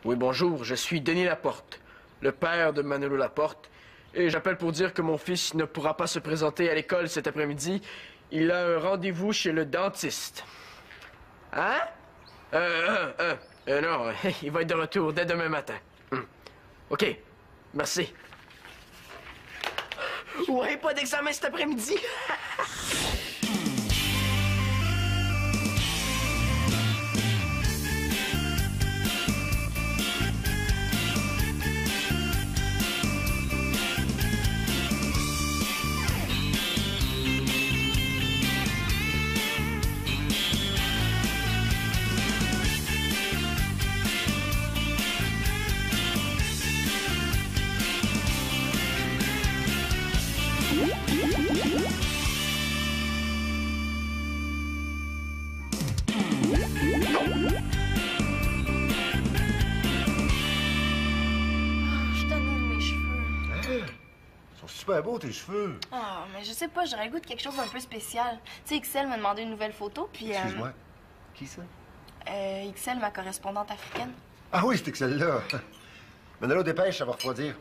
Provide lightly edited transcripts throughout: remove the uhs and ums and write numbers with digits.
Oui, bonjour, je suis Denis Laporte, le père de Manolo Laporte, et j'appelle pour dire que mon fils ne pourra pas se présenter à l'école cet après-midi. Il a un rendez-vous chez le dentiste. Hein? Non, il va être de retour dès demain matin. OK, merci. Ouais, pas d'examen cet après-midi. Super beau tes cheveux. Ah, mais je sais pas, j'aurais le goût de quelque chose d'un peu spécial. Tu sais, Ixelle m'a demandé une nouvelle photo, puis... Excuse-moi. Qui ça? Ixelle, ma correspondante africaine. Ah oui, c'était celle-là. Manolo, dépêche, ça va refroidir.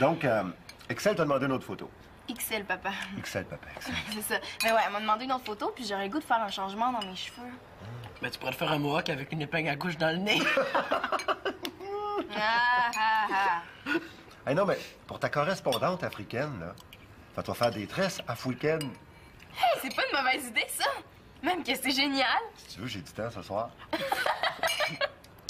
Donc, Excel t'a demandé une autre photo. Ixelle, papa. Excel, papa, Excel. C'est ça. Mais ouais, elle m'a demandé une autre photo, puis j'aurais le goût de faire un changement dans mes cheveux. Mais tu pourrais te faire un mohawk avec une épingle à gauche dans le nez. Hey, non, mais pour ta correspondante africaine, là, va-toi faire des tresses africaines. Hey, c'est pas une mauvaise idée, ça! Même que c'est génial! Si tu veux, j'ai du temps ce soir.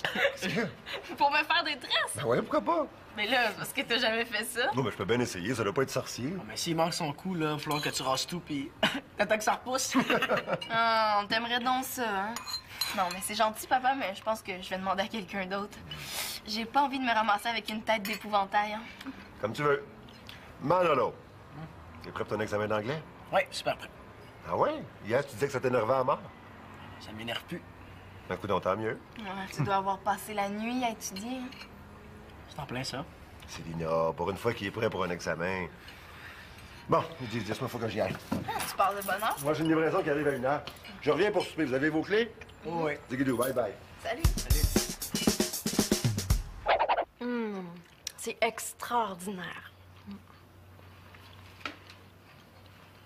Qu'est-ce que? Pour me faire des tresses! Ben ouais, pourquoi pas? Mais là, c'est parce que t'as jamais fait ça. Non, mais je peux bien essayer, ça doit pas être sorcier. Mais s'il manque son coup, là, il va falloir que tu rases tout, puis t'attends que ça repousse. Ah, t'aimerais donc ça, hein? Non, mais c'est gentil, papa, mais je pense que je vais demander à quelqu'un d'autre. J'ai pas envie de me ramasser avec une tête d'épouvantail, hein? Comme tu veux. Manolo, t'es prêt pour ton examen d'anglais? Oui, super prêt. Ah ouais? Hier, tu disais que ça t'énervait à mort. Ça m'énerve plus. Un coup, tant mieux. Ouais, tu dois avoir passé la nuit à étudier. Hein? C'est en plein ça. Célina, pour une fois qu'il est prêt pour un examen. Bon, dis-moi, faut que j'y aille. Ah, tu parles de bonheur. Moi, j'ai une livraison qui arrive à 1h. Je reviens pour souper. Vous avez vos clés? Oui. Zigidou, bye bye. Salut. C'est extraordinaire.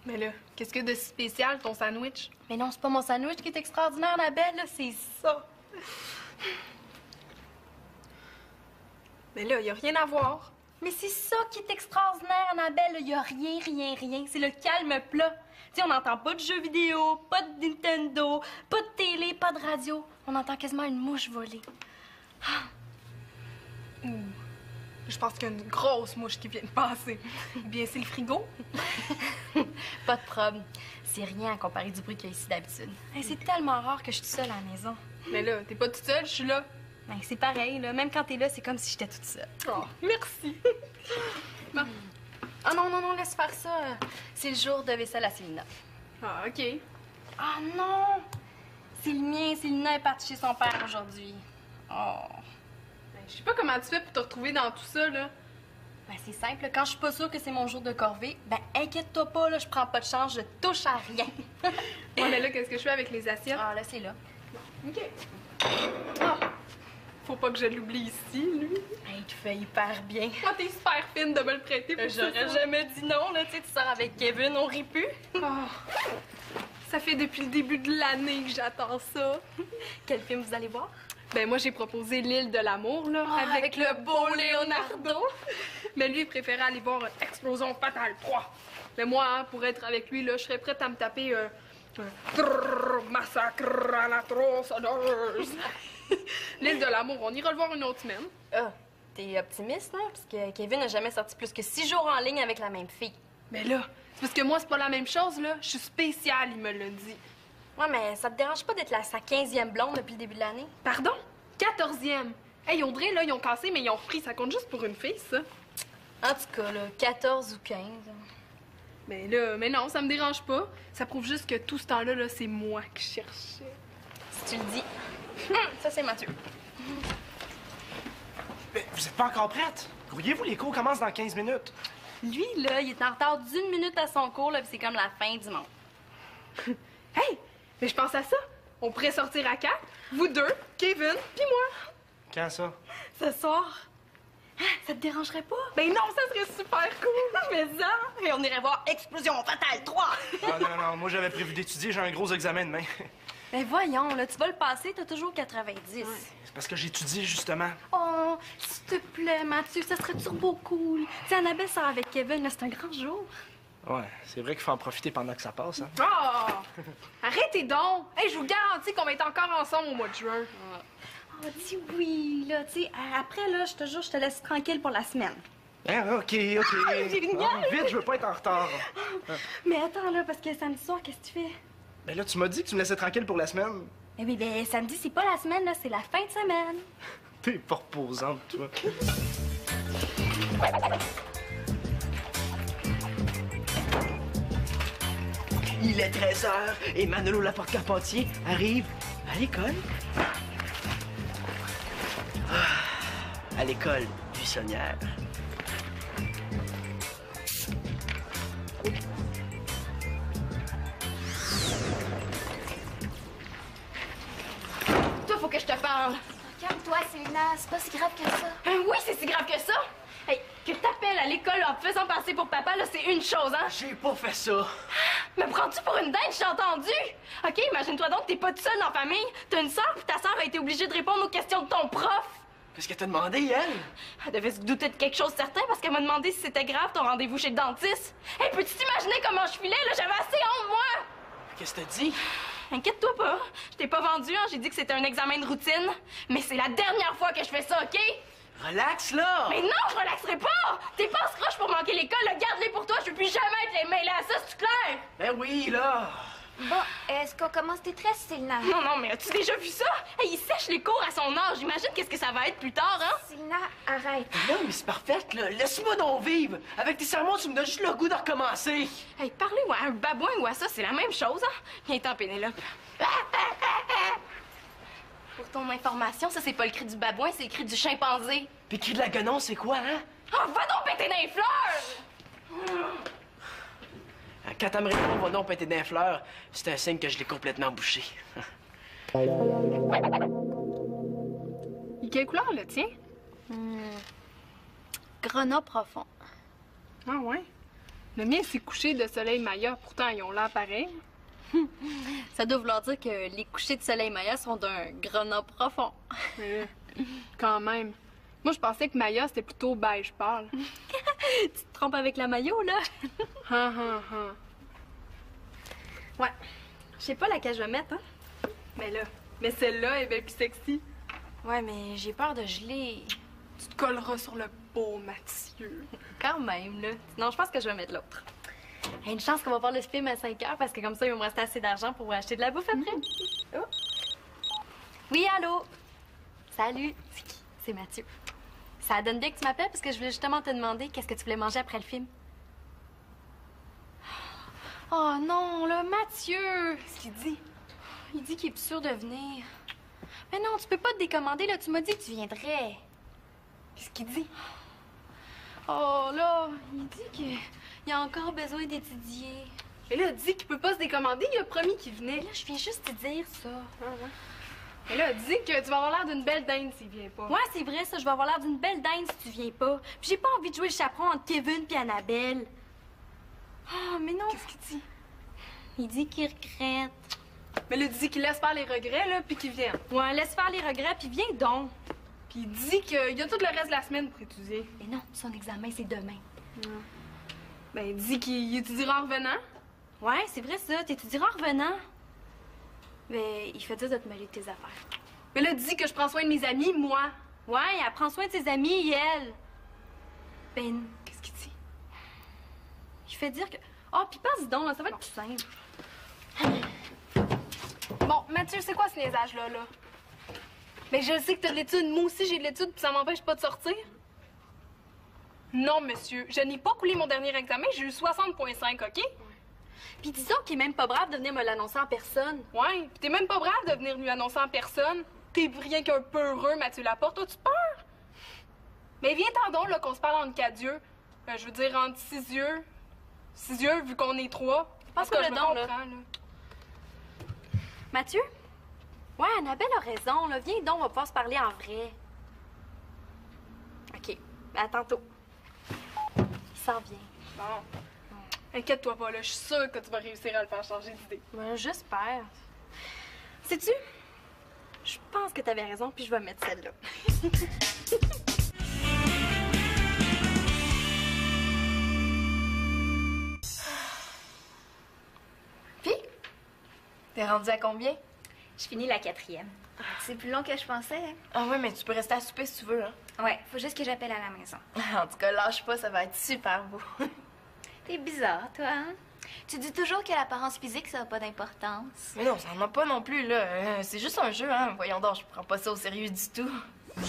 Mais là, qu'est-ce que de si spécial, ton sandwich? Mais non, c'est pas mon sandwich qui est extraordinaire, Annabelle, là, c'est ça. Mais là, y a rien à voir. Mais c'est ça qui est extraordinaire, Annabelle. Il y a rien. C'est le calme plat. Tu sais, on n'entend pas de jeux vidéo, pas de Nintendo, pas de télé, pas de radio. On entend quasiment une mouche voler. Je pense qu'il y a une grosse mouche qui vient de passer. Ou bien c'est le frigo? Pas de problème. C'est rien à comparer du bruit qu'il y a ici d'habitude. Hey, c'est tellement rare que je suis toute seule à la maison. Mais là, t'es pas toute seule, je suis là. Ben, c'est pareil, là. Même quand t'es là, c'est comme si j'étais toute seule. Oh, merci. Bon. Oh non, laisse faire ça. C'est le jour de vaisselle à Célina. Ah, OK. Ah non! C'est le mien, Célina est partie chez son père aujourd'hui. Oh. Ben, je sais pas comment tu fais pour te retrouver dans tout ça, là. Ben, c'est simple. Quand je suis pas sûre que c'est mon jour de corvée, ben, inquiète-toi pas, là, je prends pas de chance, je touche à rien. Ouais, mais là, qu'est-ce que je fais avec les assiettes? Ah, là, c'est là. OK. Ah! Faut pas que je l'oublie ici, lui. Hey, tu fais hyper bien. Ah, t'es super fine de me le prêter pour ça. J'aurais jamais dit non, là. Tu sais, tu sors avec Kevin, on rit plus. Ah. Ça fait depuis le début de l'année que j'attends ça. Quel film vous allez voir? Ben moi, j'ai proposé L'île de l'amour, là, avec le beau Leonardo. Mais lui, il préférait aller voir Explosion Fatale 3. Mais moi, hein, pour être avec lui, là, je serais prête à me taper Massacre à la tronçonneuse. L'île de l'amour, on ira le voir une autre semaine. Ah, t'es optimiste, hein? Parce que Kevin n'a jamais sorti plus que 6 jours en ligne avec la même fille. Mais là, c'est parce que moi, c'est pas la même chose, là. Je suis spéciale, il me l'a dit. Ouais, mais ça te dérange pas d'être sa 15e blonde depuis le début de l'année? Pardon? 14e. Hey, Audrey, là, ils ont cassé, mais ils ont repris. Ça compte juste pour une fille, ça. En tout cas, là, 14 ou 15. Mais là, mais non, ça me dérange pas. Ça prouve juste que tout ce temps-là, là, c'est moi qui cherchais. Si tu le dis. Ça, c'est Mathieu. Mais vous êtes pas encore prête? Croyez-vous, les cours commencent dans 15 minutes. Lui, là, il est en retard d'1 minute à son cours, là, puis c'est comme la fin du monde. Hey! Mais je pense à ça. On pourrait sortir à 4, vous deux, Kevin, puis moi. Quand ça? Ce soir. Ah, ça te dérangerait pas? Ben non, ça serait super cool. Mais ça! Et on irait voir Explosion Fatale 3! Ah non, non, moi j'avais prévu d'étudier, j'ai un gros examen demain. Ben voyons, là, tu vas le passer, t'as toujours 90. C'est parce que j'étudie justement. Oh, s'il te plaît, Mathieu, ça serait turbo cool. Tu sais, Annabelle sort avec Kevin, là, c'est un grand jour. Ouais, c'est vrai qu'il faut en profiter pendant que ça passe, hein. Oh! Arrêtez donc! Hey, je vous garantis qu'on va être encore ensemble au mois de juin. Oh, dis oui, là, tu sais, après, là, je te jure, je te laisse tranquille pour la semaine. Hein, ok. génial! Vite, je veux pas être en retard. Mais attends, là, parce que samedi soir, qu'est-ce que tu fais? Ben là, tu m'as dit que tu me laissais tranquille pour la semaine. Eh bien, ben, samedi, c'est pas la semaine, là, c'est la fin de semaine. T'es pas reposante, toi. Il est 13h et Manolo Laporte-Carpentier arrive à l'école. À l'école buissonnière. Toi, faut que je te parle. Calme-toi, Célina, c'est pas si grave que ça. Oui, c'est si grave que ça. Hey, que t'appelles à l'école en te faisant passer pour papa, là, c'est une chose, hein? J'ai pas fait ça. Me prends-tu pour une dinde, j'ai entendu? OK, imagine-toi donc que t'es pas tout seul dans la famille. T'as une sœur, puis ta sœur a été obligée de répondre aux questions de ton prof. Qu'est-ce qu'elle t'a demandé, elle? Elle devait se douter de quelque chose de certain parce qu'elle m'a demandé si c'était grave ton rendez-vous chez le dentiste. Hey, peux-tu t'imaginer comment je filais, là? J'avais assez honte, moi! Qu'est-ce que t'as dit? Inquiète-toi pas. Je t'ai pas vendu, hein. J'ai dit que c'était un examen de routine. Mais c'est la dernière fois que je fais ça, OK? Relax, là! Mais non, je relaxerai pas! T'es pas croche pour manquer l'école, là. Garde-les pour toi. Je veux plus jamais être les mêlés à ça, c'est clair? Ben oui, là! Bon, est-ce qu'on commence tes tresses, Célina? Non, non, mais as-tu déjà vu ça? Hey, il sèche les cours à son âge. Imagine qu'est-ce que ça va être plus tard, hein? Célina, arrête. Non, mais c'est parfait, là. Laisse-moi donc vivre. Avec tes sermons, tu me donnes juste le goût de recommencer. Hey, parler ou à un babouin ou à ça, c'est la même chose, hein? Viens-t'en, Pénélope. Pour ton information, ça, c'est pas le cri du babouin, c'est le cri du chimpanzé. Puis cri de la guenon, c'est quoi, hein? Oh, va donc péter dans les fleurs! Quand elle me répond, va donc péter des fleurs, c'est un signe que je l'ai complètement bouché. Et quelle couleur, le tien? Grenat profond. Ah ouais? Le mien, c'est couché de soleil Maya. Pourtant, ils ont l'air pareil. Ça doit vouloir dire que les couchers de soleil Maya sont d'un grenat profond. Mais quand même. Moi, je pensais que Maya, c'était plutôt beige pâle. Tu te trompes avec la maillot, là? Ha, ha, ha. Ouais. Je sais pas laquelle je vais mettre, hein? Mais celle-là est bien plus sexy. Ouais, mais j'ai peur de geler. Tu te colleras sur le beau Mathieu. Quand même, là. Non, je pense que je vais mettre l'autre. Hey, une chance qu'on va voir le film à 5 heures parce que comme ça, il va me rester assez d'argent pour acheter de la bouffe après. Oh. Oui, allô? Salut. C'est qui? C'est Mathieu. Ça donne bien que tu m'appelles parce que je voulais justement te demander qu'est-ce que tu voulais manger après le film. Oh non, là, Mathieu! Qu'est-ce qu'il dit? Il dit qu'il est plus sûr de venir. Mais non, tu peux pas te décommander, là. Tu m'as dit que tu viendrais. Qu'est-ce qu'il dit? Oh là, il dit qu'il a encore besoin d'étudier. Et là, dis qu'il peut pas se décommander. Il a promis qu'il venait. Mais là, je viens juste te dire ça. Et là, dis que tu vas avoir l'air d'une belle dinde s'il vient pas. Ouais, c'est vrai, ça. Je vais avoir l'air d'une belle dinde si tu viens pas. Puis j'ai pas envie de jouer le chaperon entre Kevin et Annabelle. Oh, mais non. Qu'est-ce qu'il dit? Il dit qu'il regrette. Mais là, dis qu'il laisse faire les regrets, là, puis qu'il vienne. Ouais, laisse faire les regrets, puis viens donc. Puis dis qu'il y a tout le reste de la semaine pour étudier. Mais non, son examen, c'est demain. Ben, dis qu'il étudiera en revenant. Ouais, c'est vrai ça. T'étudieras en revenant. Mais il fait dire de te mêler de tes affaires. Mais là, dis que je prends soin de mes amis, moi. Ouais, elle prend soin de ses amis, elle. Ben, Qu'est-ce qu'il dit? il fait dire que... Oh, puis pense donc, là, ça va être plus simple. Bon, Mathieu, c'est quoi ce niaisage-là, là? Ben, je sais que t'as de l'étude. Moi aussi, j'ai de l'étude, puis ça m'empêche pas de sortir. Non, monsieur. Je n'ai pas coulé mon dernier examen. J'ai eu 60,5, OK? Puis disons qu'il est même pas brave de venir me l'annoncer en personne. Ouais, puis t'es même pas brave de venir lui annoncer en personne. T'es rien qu'un peu heureux, Mathieu Laporte. As-tu peur? Mais viens-t'en donc, là, qu'on se parle entre quatre yeux. Je veux dire, entre 6 yeux. 6 yeux, vu qu'on est 3. Passe-moi le don, là. comprends, Mathieu, Ouais, Annabelle a raison, là. Viens donc, on va pouvoir se parler en vrai. OK. À tantôt. Il s'en vient. Bon. Inquiète-toi pas, là. Je suis sûre que tu vas réussir à le faire changer d'idée. Ben, j'espère. Sais-tu? Je pense que t'avais raison, puis je vais mettre celle-là. Puis, t'es rendu à combien? Je finis la 4e. C'est plus long que je pensais. Hein? Ah ouais, mais tu peux rester à souper si tu veux, hein? Ouais, faut juste que j'appelle à la maison. En tout cas, lâche pas, ça va être super beau. T'es bizarre, toi, hein? Tu dis toujours que l'apparence physique, ça n'a pas d'importance. Mais non, ça en a pas non plus, là. C'est juste un jeu, hein. Voyons donc, je prends pas ça au sérieux du tout. Je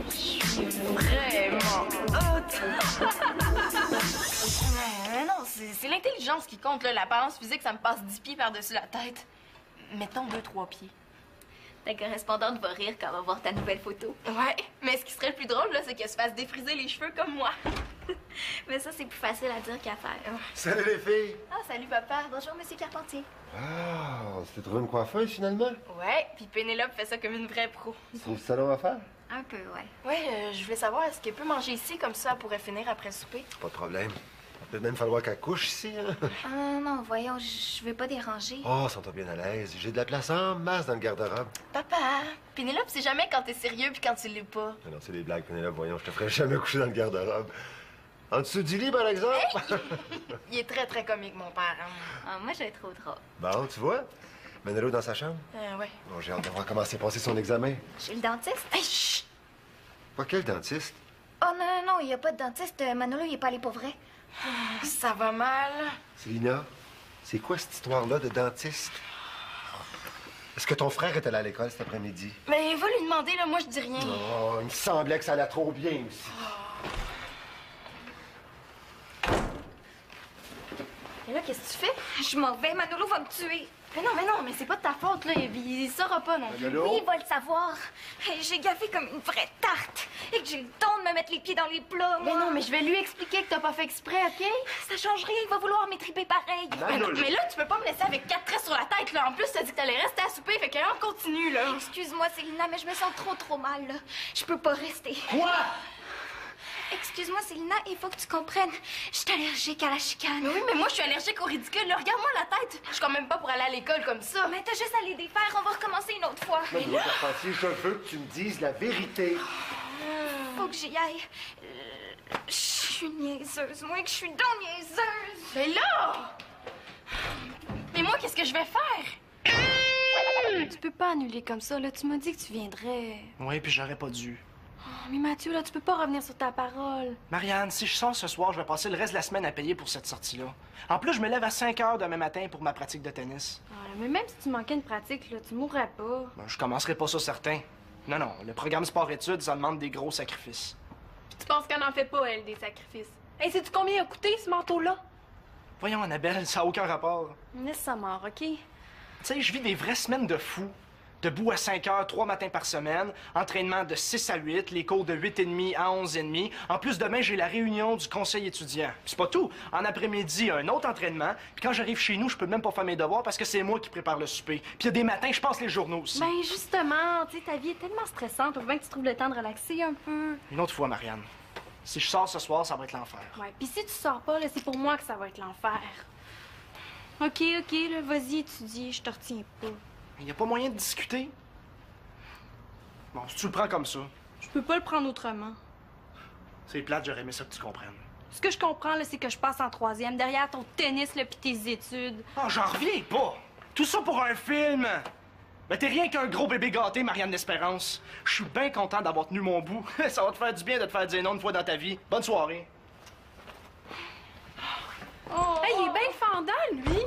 suis vraiment hot! Mais non, c'est l'intelligence qui compte, là. L'apparence physique, ça me passe 10 pieds par-dessus la tête. Mettons 2-3 pieds. Ta correspondante va rire quand elle va voir ta nouvelle photo. Ouais, mais ce qui serait le plus drôle, là, c'est qu'elle se fasse défriser les cheveux comme moi. Mais ça, c'est plus facile à dire qu'à faire. Salut les filles! Ah, salut, papa. Bonjour, monsieur Carpentier. Ah, c'était trouvé une coiffeuse finalement? Ouais, puis Pénélope fait ça comme une vraie pro. C'est le salon à faire? Un peu, ouais. Ouais, je voulais savoir, est-ce qu'elle peut manger ici, comme ça, elle pourrait finir après le souper? Pas de problème. Il va peut-être même falloir qu'elle couche ici, hein? Ah non, voyons, je veux pas déranger. Oh, sens-toi bien à l'aise. J'ai de la place en masse dans le garde-robe. Papa, Pénélope, c'est jamais quand t'es sérieux puis quand tu l'es pas. Non, c'est des blagues, Pénélope. Voyons, je te ferai jamais coucher dans le garde-robe. En dessous du lit, par exemple? Il est très, très comique, mon père. Hein? Ah, moi, je trop drôle. Bon, tu vois? Manolo dans sa chambre? Ouais. Bon, j'ai hâte de voir comment s'est passé son examen. Chez le dentiste? Hey, chut! Pas quel dentiste? Oh non, il n'y a pas de dentiste. Manolo, il est pas allé pour vrai. Ça va mal. Célina, c'est quoi cette histoire-là de dentiste? Est-ce que ton frère est allé à l'école cet après-midi? Mais va lui demander, là, moi, je dis rien. Oh, il me semblait que ça allait trop bien aussi. Et là, qu'est-ce que tu fais? Je m'en vais, Manolo va me tuer. Mais non, mais c'est pas de ta faute, là. Il saura pas non plus. Manolo? Oui, il va le savoir. J'ai gaffé comme une vraie tarte. Et que j'ai le temps de me mettre les pieds dans les plats, Mais moi. non, mais je vais lui expliquer que t'as pas fait exprès, OK? Ça change rien, il va vouloir m'étriper pareil. Mais là, tu peux pas me laisser avec 4 traits sur la tête, là. En plus, t'as dit que t'allais rester à souper, fait que là, on continue, là. Excuse-moi, Célina, mais je me sens trop mal, là. Je peux pas rester. Quoi? Excuse-moi, Célina, il faut que tu comprennes. Je suis allergique à la chicane. Mais oui, mais moi, je suis allergique au ridicule, là. Regarde-moi la tête. Je suis quand même pas pour aller à l'école comme ça. Mais t'as juste à les défaire, on va recommencer une autre fois. Manolo Carpentier, je veux que tu me dises la vérité. Faut que j'y aille. Je suis niaiseuse, moi que je suis donc niaiseuse. Mais là! Mais moi, qu'est-ce que je vais faire? Tu peux pas annuler comme ça, là. Tu m'as dit que tu viendrais. Oui, puis j'aurais pas dû. Oh, mais Mathieu, là, tu peux pas revenir sur ta parole. Marianne, si je sors ce soir, je vais passer le reste de la semaine à payer pour cette sortie-là. En plus, je me lève à 5 heures demain matin pour ma pratique de tennis. Ah, mais même si tu manquais une pratique, là, tu mourrais pas. Ben, je commencerai pas ça certain. Non, le programme sport-études, ça demande des gros sacrifices. Puis tu penses qu'elle n'en fait pas, elle, des sacrifices. Hey, sais-tu combien il a coûté, ce manteau-là? Voyons, Annabelle, ça n'a aucun rapport. Laisse ça mort, OK? Tu sais, je vis des vraies semaines de fou. Debout à 5 heures, 3 matins par semaine, entraînement de 6 à 8, les cours de 8h30 à 11h30. En plus, demain, j'ai la réunion du conseil étudiant. Puis c'est pas tout. En après-midi, un autre entraînement. Puis quand j'arrive chez nous, je peux même pas faire mes devoirs parce que c'est moi qui prépare le souper. Puis il y a des matins, je passe les journaux aussi. Ben, justement, tu sais, ta vie est tellement stressante. Faut bien que tu trouves le temps de relaxer un peu. Une autre fois, Marianne. Si je sors ce soir, ça va être l'enfer. Ouais, pis si tu sors pas, là, c'est pour moi que ça va être l'enfer. OK, là, vas-y, étudie, je te retiens pas. Il n'y a pas moyen de discuter. Bon, si tu le prends comme ça, Je peux pas le prendre autrement. c'est plate, j'aurais aimé ça que tu comprennes. Ce que je comprends, là, c'est que je passe en 3e, derrière ton tennis, là, pis tes études. Oh, j'en reviens pas! Tout ça pour un film! Ben, t'es rien qu'un gros bébé gâté, Marianne d'Espérance. Je suis bien content d'avoir tenu mon bout. Ça va te faire du bien de te faire dire non une fois dans ta vie. Bonne soirée. Hey, il est bien fendant, lui!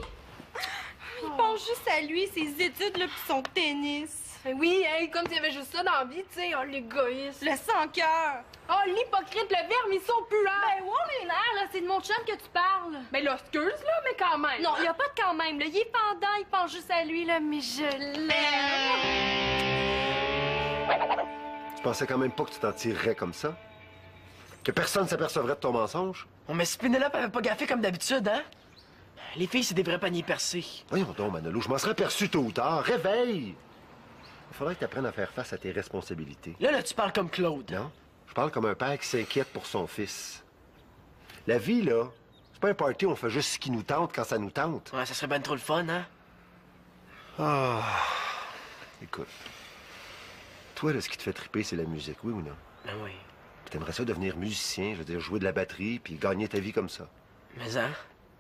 Il pense juste à lui, ses études, là, pis son tennis. Ben oui, hey, comme s'il y avait juste ça dans la vie, tu sais, oh, l'égoïste. Le sans-cœur. Oh, l'hypocrite, le verbe, ils sont puants. Ben, wow, les nerfs, là, c'est de mon chum que tu parles. Ben là, excuse, là, mais quand même. Non, y a pas de quand même, là. Il est pendant, il pense juste à lui, là, mais je l'aime. Tu pensais quand même pas que tu t'en tirerais comme ça? Que personne s'apercevrait de ton mensonge? Oh, mais si Pénélope avait pas gaffé comme d'habitude, hein? Les filles, c'est des vrais paniers percés. Voyons donc, Manolo, je m'en serais aperçu tôt ou tard. Réveille! Il faudrait que tu apprennes à faire face à tes responsabilités. Là, tu parles comme Claude. Non? Je parle comme un père qui s'inquiète pour son fils. La vie, là, c'est pas un party où on fait juste ce qui nous tente quand ça nous tente. Ouais, ça serait ben trop le fun, hein? Ah... Écoute, toi, là, ce qui te fait triper, c'est la musique, oui ou non? Ben oui. Puis t'aimerais ça devenir musicien, je veux dire, jouer de la batterie, puis gagner ta vie comme ça. Mais hein?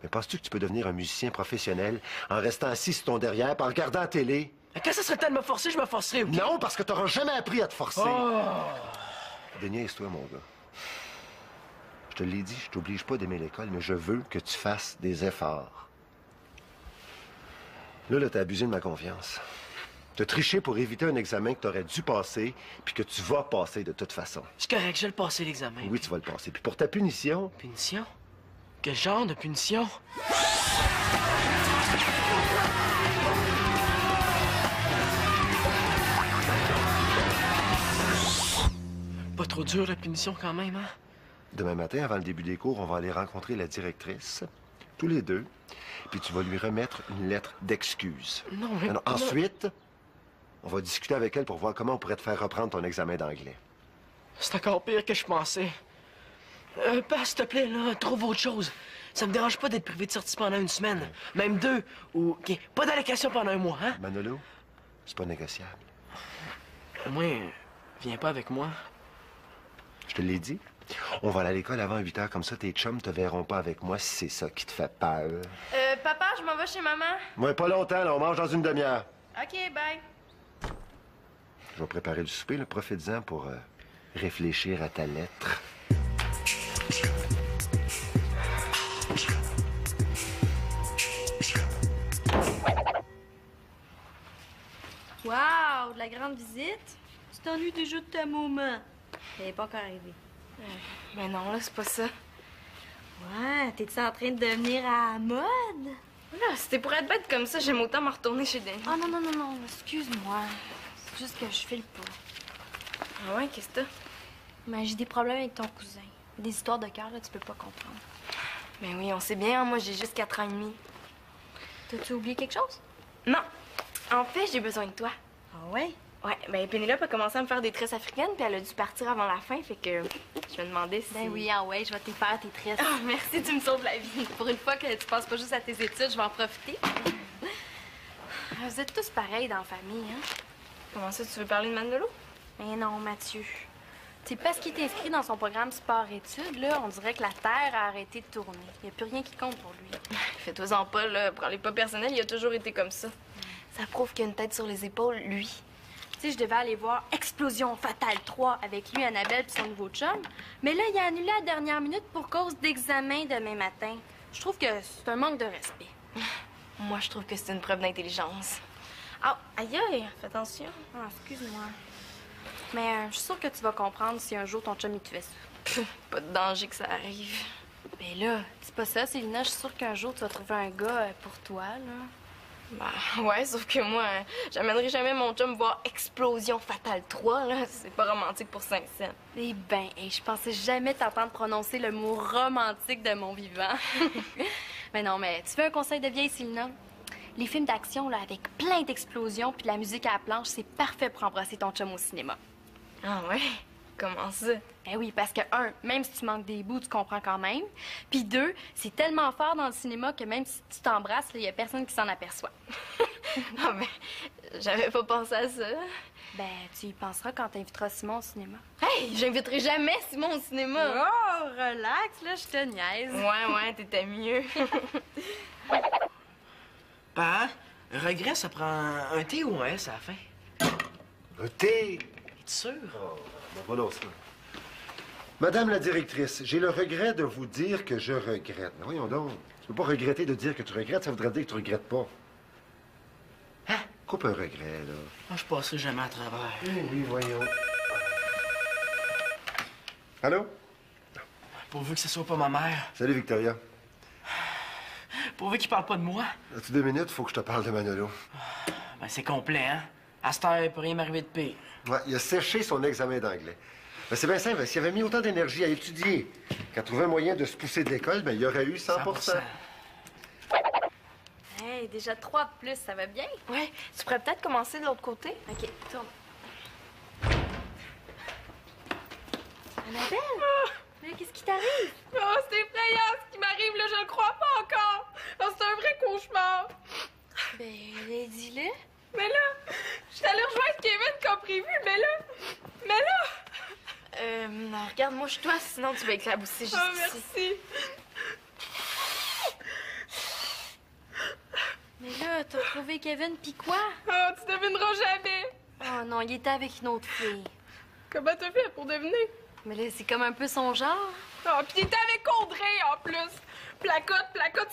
Mais penses-tu que tu peux devenir un musicien professionnel en restant assis sur ton derrière, par en regardant la télé? Quand ça serait le temps de me forcer, je me forcerais, OK? Non, parce que t'auras jamais appris à te forcer. Oh! Déniaise-toi, mon gars. Je te l'ai dit, je t'oblige pas d'aimer l'école, mais je veux que tu fasses des efforts. Là, t'as abusé de ma confiance. T'as triché pour éviter un examen que t'aurais dû passer, puis que tu vas passer de toute façon. C'est correct, je vais le passer, l'examen. Oui, tu vas le passer. Puis pour ta punition... Punition? Quel genre de punition? Pas trop dur, la punition, quand même, hein? Demain matin, avant le début des cours, on va aller rencontrer la directrice, tous les deux, puis tu vas lui remettre une lettre d'excuse. Non, mais... Alors, ensuite, on va discuter avec elle pour voir comment on pourrait te faire reprendre ton examen d'anglais. C'est encore pire que je pensais. Pas, s'il te plaît, là, trouve autre chose. Ça me dérange pas d'être privé de sortie pendant une semaine. Même 2, ou... OK, pas d'allocation pendant 1 mois, hein? Manolo, c'est pas négociable. Au moins, viens pas avec moi. Je te l'ai dit. On va aller à l'école avant 8 heures, comme ça tes chums te verront pas avec moi si c'est ça qui te fait peur. Papa, je m'en vais chez maman. Ouais, pas longtemps, là, on mange dans une demi-heure. OK, bye. Je vais préparer le souper, là, profite-en pour réfléchir à ta lettre. Wow, de la grande visite? Tu t'ennuies déjà de ta maman. Elle n'est pas encore arrivée. Mais non, là, c'est pas ça. Ouais, t'es-tu en train de devenir à la mode? Là, c'était pour être bête comme ça, j'aime autant me retourner chez Denis. Oh non, non, non, non, excuse-moi. C'est juste que je file pas. Ah ouais, qu'est-ce que t'as? Mais j'ai des problèmes avec ton cousin. Des histoires de cœur, là, tu peux pas comprendre. Ben oui, on sait bien, hein, moi, j'ai juste 4 ans et demi. T'as-tu oublié quelque chose? Non. En fait, j'ai besoin de toi. Ah ouais? Ouais, ben Pénélope a commencé à me faire des tresses africaines, puis elle a dû partir avant la fin, fait que je me demandais si... Ben oui, ah ouais, je vais te faire tes tresses. Ah, merci, tu me sauves la vie. Pour une fois que tu passes pas juste à tes études, je vais en profiter. Vous êtes tous pareils dans la famille, hein? Comment ça, tu veux parler de Manolo? Mais non, Mathieu. C'est parce qu'il est inscrit dans son programme sport-études, là, on dirait que la Terre a arrêté de tourner. Il n'y a plus rien qui compte pour lui. Fais-toi-en pas, là. Prends-les pas personnel, il a toujours été comme ça. Ça prouve qu'il a une tête sur les épaules, lui. Tu sais, je devais aller voir Explosion Fatale 3 avec lui, Annabelle puis son nouveau chum. Mais là, il a annulé à la dernière minute pour cause d'examen demain matin. Je trouve que c'est un manque de respect. Moi, je trouve que c'est une preuve d'intelligence. Ah, aïe, aïe, fais attention. Ah, excuse-moi. Mais je suis sûre que tu vas comprendre si un jour ton chum il te fait ça. Pas de danger que ça arrive. Ben là, dis pas ça, Célina. Je suis sûre qu'un jour tu vas trouver un gars pour toi, là. Bah, ouais, sauf que moi, j'amènerai jamais mon chum voir Explosion Fatale 3, là. C'est pas romantique pour Saint-Saëns. Eh ben, je pensais jamais t'entendre prononcer le mot romantique de mon vivant. Mais non, mais tu veux un conseil de vieille, Célina? Les films d'action, là, avec plein d'explosions puis de la musique à la planche, c'est parfait pour embrasser ton chum au cinéma. Ah ouais? Comment ça? Ben oui, parce que, 1, même si tu manques des bouts, tu comprends quand même. Puis 2, c'est tellement fort dans le cinéma que même si tu t'embrasses, il y a personne qui s'en aperçoit. Ah ben, j'avais pas pensé à ça. Ben, tu y penseras quand t'inviteras Simon au cinéma. Hey, j'inviterai jamais Simon au cinéma. Oh, relax, là, je te niaise. Ouais, t'étais mieux. Pa, regret, ça prend un T ou un S à la fin? Un thé! Es-tu sûr? Oh, ben voilà ça. Madame la directrice, j'ai le regret de vous dire que je regrette. Mais voyons donc, tu peux pas regretter de dire que tu regrettes, ça voudrait dire que tu regrettes pas. Hein? Coupe un regret, là. Moi, je passerai jamais à travers. Oui, voyons. Allô? Pourvu que ce soit pas ma mère. Salut, Victoria. Pourvu qu'il parle pas de moi. As-tu 2 minutes? Faut que je te parle de Manolo. Ben, c'est complet, hein? À cette heure, il peut rien m'arriver de pire. Ouais, il a séché son examen d'anglais. Ben, c'est bien simple. S'il avait mis autant d'énergie à étudier qu'à trouver un moyen de se pousser de l'école, ben, il y aurait eu 100%. 100%. Hey, déjà 3 de plus, ça va bien? Ouais, tu pourrais peut-être commencer de l'autre côté. OK, tourne. Annabelle? Mais qu'est-ce qui t'arrive? Oh, c'est effrayant ce qui m'arrive, là, je le crois pas encore. Oh, c'est un vrai cauchemar. Ben, dis-le. Mais là, je suis allée rejoindre Kevin comme prévu, mais là... Non, regarde, moi, je toi, sinon tu vas éclabousser juste Oh, ici. merci. Mais là, t'as retrouvé Kevin, pis quoi? Oh, tu devineras jamais. Oh non, il était avec une autre fille. Comment t'as fait pour deviner? Mais là, c'est comme un peu son genre. Oh, pis il était avec Audrey, en plus. Placote,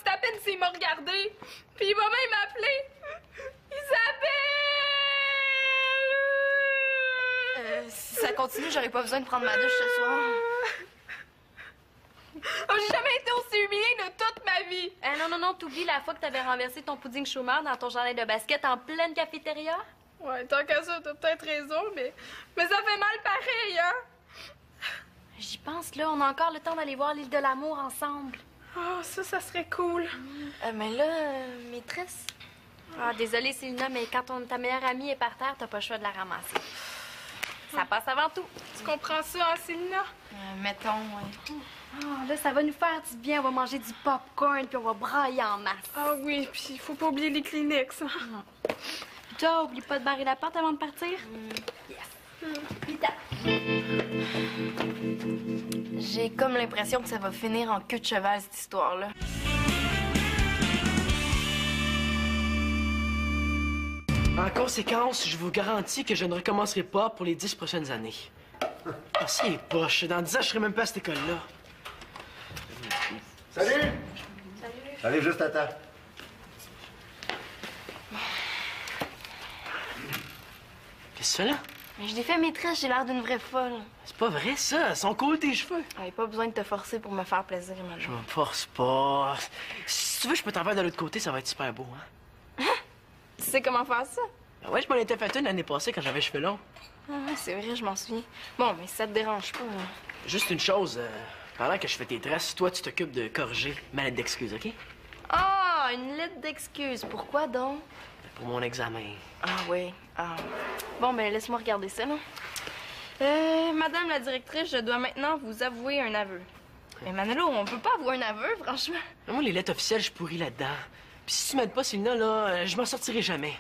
c'est à peine s'il m'a regardé. Puis il m'a même appelé. Isabelle! Si ça continue, j'aurais pas besoin de prendre ma douche ce soir. Oh, j'ai jamais été aussi humiliée de toute ma vie. Non, t'oublies la fois que t'avais renversé ton pudding chômeur dans ton jardin de basket en pleine cafétéria? Ouais, tant qu'à ça, t'as peut-être raison, mais ça fait mal pareil, hein? J'y pense, là, on a encore le temps d'aller voir l'île de l'amour ensemble. Oh, ça serait cool. Mais là, maîtresse... Ah, désolée, Célina, mais quand ta meilleure amie est par terre, t'as pas le choix de la ramasser. Ça passe avant tout. Tu comprends ça, hein, Célina? Mettons, ouais. Ah, là, ça va nous faire du bien. On va manger du popcorn, puis on va brailler en masse. Ah oui, puis il faut pas oublier les Kleenex. Puis toi, oublie pas de barrer la porte avant de partir. Yes. Vita. J'ai comme l'impression que ça va finir en queue de cheval, cette histoire-là. En conséquence, je vous garantis que je ne recommencerai pas pour les 10 prochaines années. Ah, c'est poche. Dans 10 ans, je serai même pas à cette école-là. Salut! Salut! J'arrive juste à temps. Qu'est-ce que tu fais là? Mais je l'ai fait maîtresse, j'ai l'air d'une vraie folle. C'est pas vrai, ça. Ils sont cool, tes cheveux. J'avais pas besoin de te forcer pour me faire plaisir, Je maintenant. me force pas. Si tu veux, je peux t'en faire de l'autre côté, ça va être super beau, hein? Tu sais comment faire ça? Ah ouais, je m'en étais fait une l'année passée quand j'avais les cheveux longs. Ah, c'est vrai, je m'en souviens. Bon, mais si ça te dérange pas... Juste une chose, pendant que je fais tes tresses, toi, tu t'occupes de corriger ma lettre d'excuse, OK? Ah, une lettre d'excuse. Pourquoi donc? Pour mon examen. Ah oui. Ah. Bon, ben laisse-moi regarder ça, là. Madame la directrice, je dois maintenant vous avouer un aveu. Mais Manolo, on peut pas avouer un aveu, franchement. Moi, les lettres officielles, je pourris là-dedans. Puis si tu m'aides pas, Célina, là, je m'en sortirai jamais.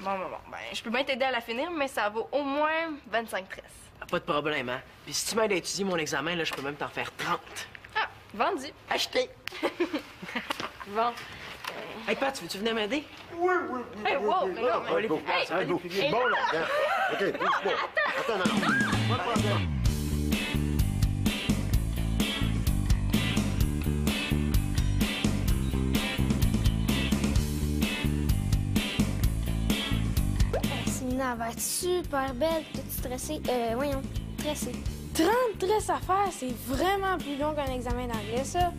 Bon. Ben, je peux bien t'aider à la finir, mais ça vaut au moins 25 tresses. Ah, pas de problème, hein? Puis si tu m'aides à étudier mon examen, là, je peux même t'en faire 30. Ah, vendu. Acheté! Bon. Hey, Pat, veux-tu venir m'aider? Hey, wow, mais non, mais... aller plus vite, ça va aller plus vite. Bon, là, regarde. OK, bouge-moi. Attends, non. Pas de problème. Célina va être super belle, toute stressée. Voyons, stressée. 30 tresses à faire, c'est vraiment plus long qu'un examen d'anglais, ça.